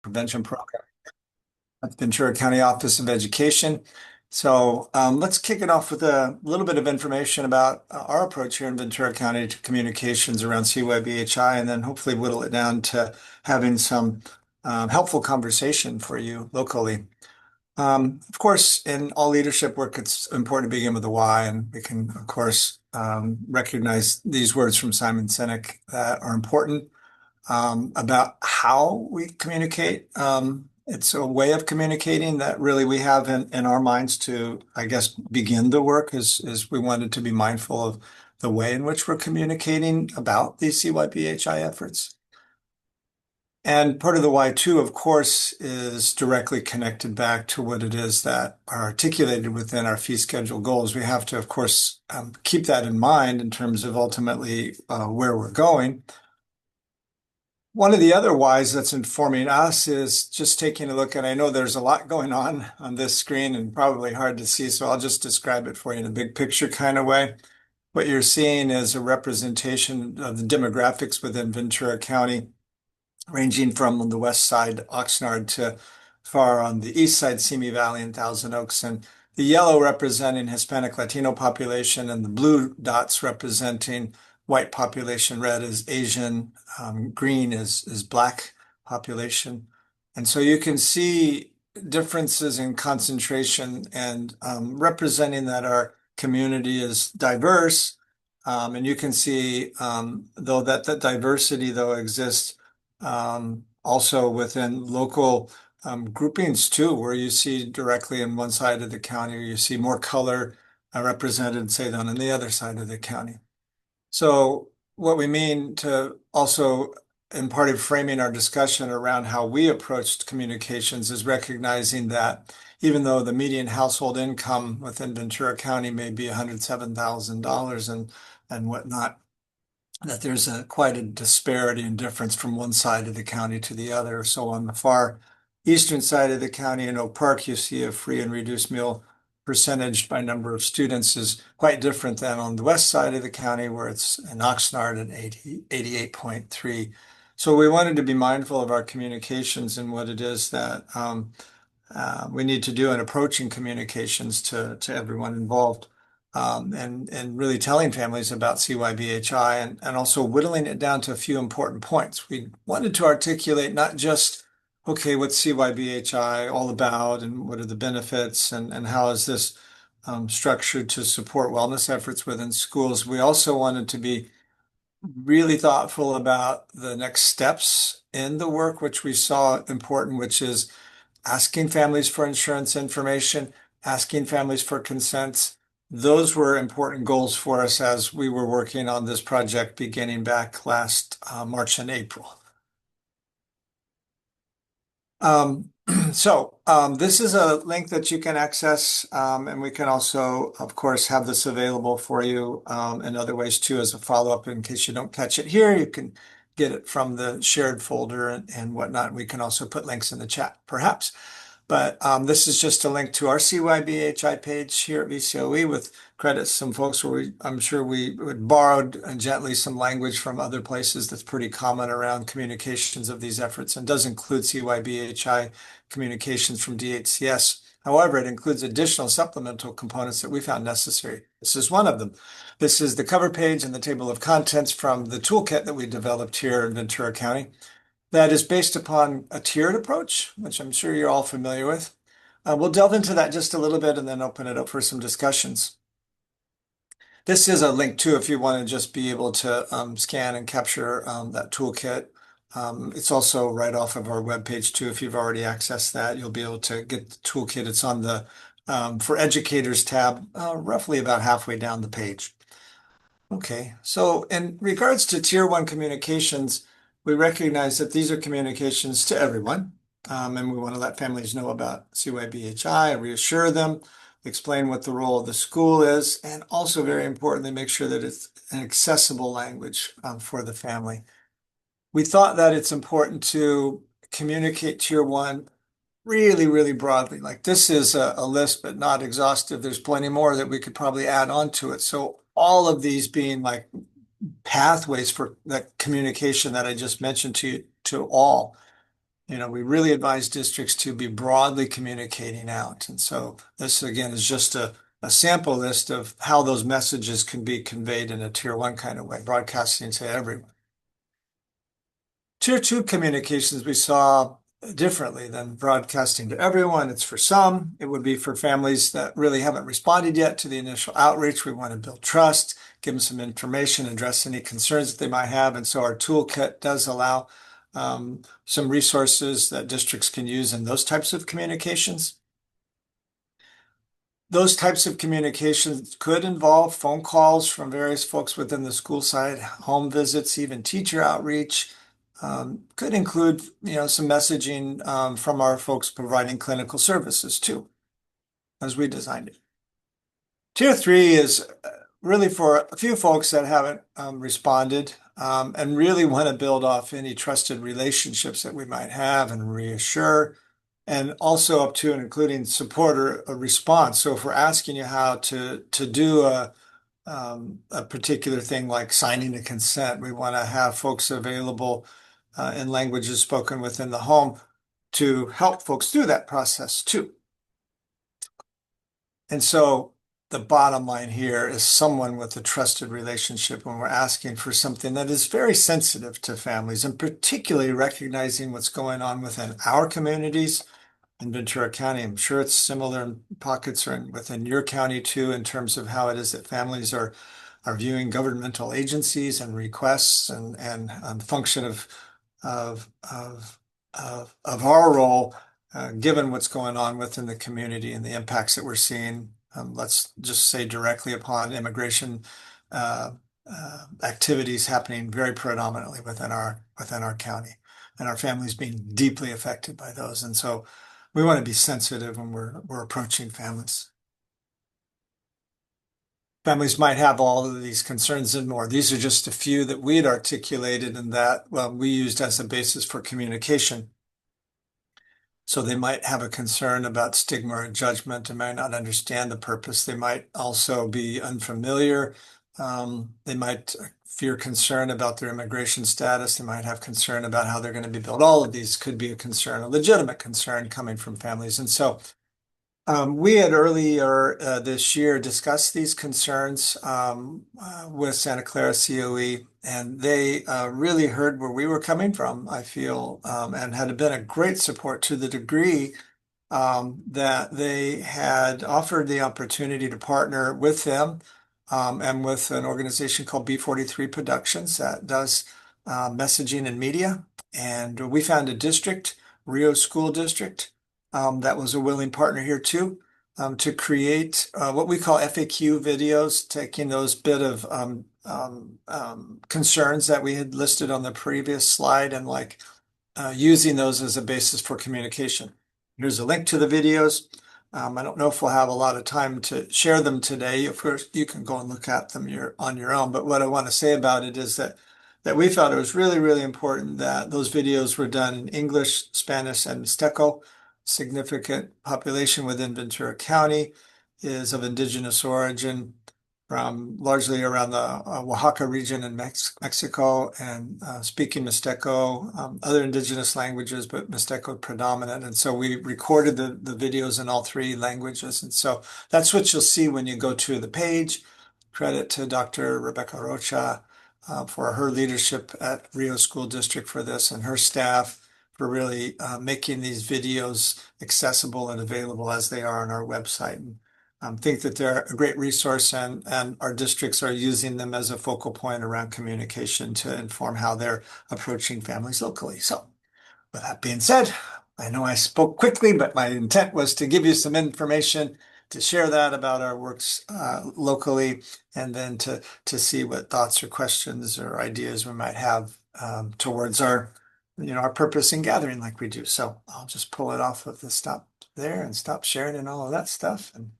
Prevention Program at the Ventura County Office of Education. So let's kick it off with a little bit of information about our approach here in Ventura County to communications around CYBHI, and then hopefully whittle it down to having some helpful conversation for you locally. Of course, in all leadership work, it's important to begin with the why, and we can, of course, recognize these words from Simon Sinek that are important about how we communicate. It's a way of communicating that really we have in our minds to, I guess, begin the work is we wanted to be mindful of the way in which we're communicating about these CYBHI efforts. And part of the why too, of course, is directly connected back to what it is that are articulated within our fee schedule goals. We have to, of course, keep that in mind in terms of ultimately where we're going. One of the other whys that's informing us is just taking a look, and I know there's a lot going on this screen and probably hard to see, so I'll just describe it for you in a big picture kind of way. What you're seeing is a representation of the demographics within Ventura County, ranging from the west side, Oxnard, to far on the east side, Simi Valley and Thousand Oaks, and the yellow representing Hispanic Latino population, and the blue dots representing white population. Red is Asian, green is Black population. And so you can see differences in concentration and representing that our community is diverse. And you can see, though, that the diversity, though, exists also within local groupings too, where you see directly in one side of the county, or you see more color represented, say, than on the other side of the county. So what we mean to also, in part of framing our discussion around how we approached communications, is recognizing that even though the median household income within Ventura County may be $107,000 and whatnot, that there's quite a disparity and difference from one side of the county to the other. So on the far eastern side of the county in Oak Park, you see a free and reduced meal percentage by number of students is quite different than on the west side of the county, where it's in Oxnard at 88.3. So we wanted to be mindful of our communications and what it is that we need to do in approaching communications to everyone involved. And really telling families about CYBHI and also whittling it down to a few important points. We wanted to articulate not just, okay, what's CYBHI all about and what are the benefits and how is this structured to support wellness efforts within schools. We also wanted to be really thoughtful about the next steps in the work, which we saw important, which is asking families for insurance information, asking families for consents. Those were important goals for us as we were working on this project beginning back last March and April. This is a link that you can access, and we can also, of course, have this available for you in other ways too as a follow-up in case you don't catch it here. You can get it from the shared folder and whatnot. We can also put links in the chat, perhaps. But this is just a link to our CYBHI page here at VCOE with credits some folks where I'm sure we would borrowed gently some language from other places that's pretty common around communications of these efforts and does include CYBHI communications from DHCS. However, it includes additional supplemental components that we found necessary. This is one of them. This is the cover page and the table of contents from the toolkit that we developed here in Ventura County that is based upon a tiered approach, which I'm sure you're all familiar with. We'll delve into that just a little bit and then open it up for some discussions. This is a link too if you want to just be able to scan and capture that toolkit. It's also right off of our webpage too. If you've already accessed that, you'll be able to get the toolkit. It's on the For Educators tab, roughly about halfway down the page. Okay, so in regards to Tier 1 communications, we recognize that these are communications to everyone, and we want to let families know about CYBHI, reassure them, explain what the role of the school is, and also very importantly, make sure that it's an accessible language for the family. We thought that it's important to communicate Tier 1 really, really broadly. Like this is a list, but not exhaustive. There's plenty more that we could probably add on to it. So all of these being like pathways for that communication that I just mentioned to all. We really advise districts to be broadly communicating out. And so this again is just a sample list of how those messages can be conveyed in a tier one kind of way, broadcasting to everyone. Tier two communications we saw differently than broadcasting to everyone. It's for some. It would be for families that really haven't responded yet to the initial outreach. We want to build trust, give them some information, address any concerns that they might have. And so our toolkit does allow some resources that districts can use in those types of communications. Those types of communications could involve phone calls from various folks within the school side, home visits, even teacher outreach. Could include, some messaging from our folks providing clinical services too, as we designed it. Tier three is really for a few folks that haven't responded and really want to build off any trusted relationships that we might have and reassure, and also up to and including support or a response. So if we're asking you how to do a particular thing like signing a consent, we want to have folks available in languages spoken within the home to help folks through that process too. And so the bottom line here is someone with a trusted relationship when we're asking for something that is very sensitive to families, and particularly recognizing what's going on within our communities in Ventura County. I'm sure it's similar in pockets or within your county too, in terms of how it is that families are viewing governmental agencies and requests and function of our role, given what's going on within the community and the impacts that we're seeing. Let's just say directly upon immigration activities happening very predominantly within our county, and our families being deeply affected by those. And so we want to be sensitive when we're approaching families. Families might have all of these concerns and more. These are just a few that we had articulated and that we used as a basis for communication. So they might have a concern about stigma or judgment and might not understand the purpose. They might also be unfamiliar. They might fear concern about their immigration status. They might have concern about how they're going to be built. All of these could be a concern, a legitimate concern coming from families. And so we had earlier this year discussed these concerns with Santa Clara COE, and they really heard where we were coming from, I feel, and had been a great support to the degree that they had offered the opportunity to partner with them and with an organization called B43 Productions that does messaging and media. And we found a district, Rio School District, that was a willing partner here too, to create what we call FAQ videos, taking those bit of concerns that we had listed on the previous slide and using those as a basis for communication. Here's a link to the videos. I don't know if we'll have a lot of time to share them today. Of course, you can go and look at them on your own. But what I want to say about it is that we felt it was really, really important that those videos were done in English, Spanish, and Mixteco. Significant population within Ventura County is of indigenous origin, from largely around the Oaxaca region in Mexico, and speaking Mixteco, other indigenous languages, but Mixteco predominant. And so we recorded the videos in all three languages. And so that's what you'll see when you go to the page. Credit to Dr. Rebecca Rocha for her leadership at Rio School District for this, and her staff for really making these videos accessible and available as they are on our website. And think that they're a great resource, and our districts are using them as a focal point around communication to inform how they're approaching families locally. So with that being said, I know I spoke quickly, but my intent was to give you some information, to share that about our works locally, and then to see what thoughts or questions or ideas we might have towards our purpose in gathering like we do. So I'll just pull it off of the stop there and stop sharing and all of that stuff. And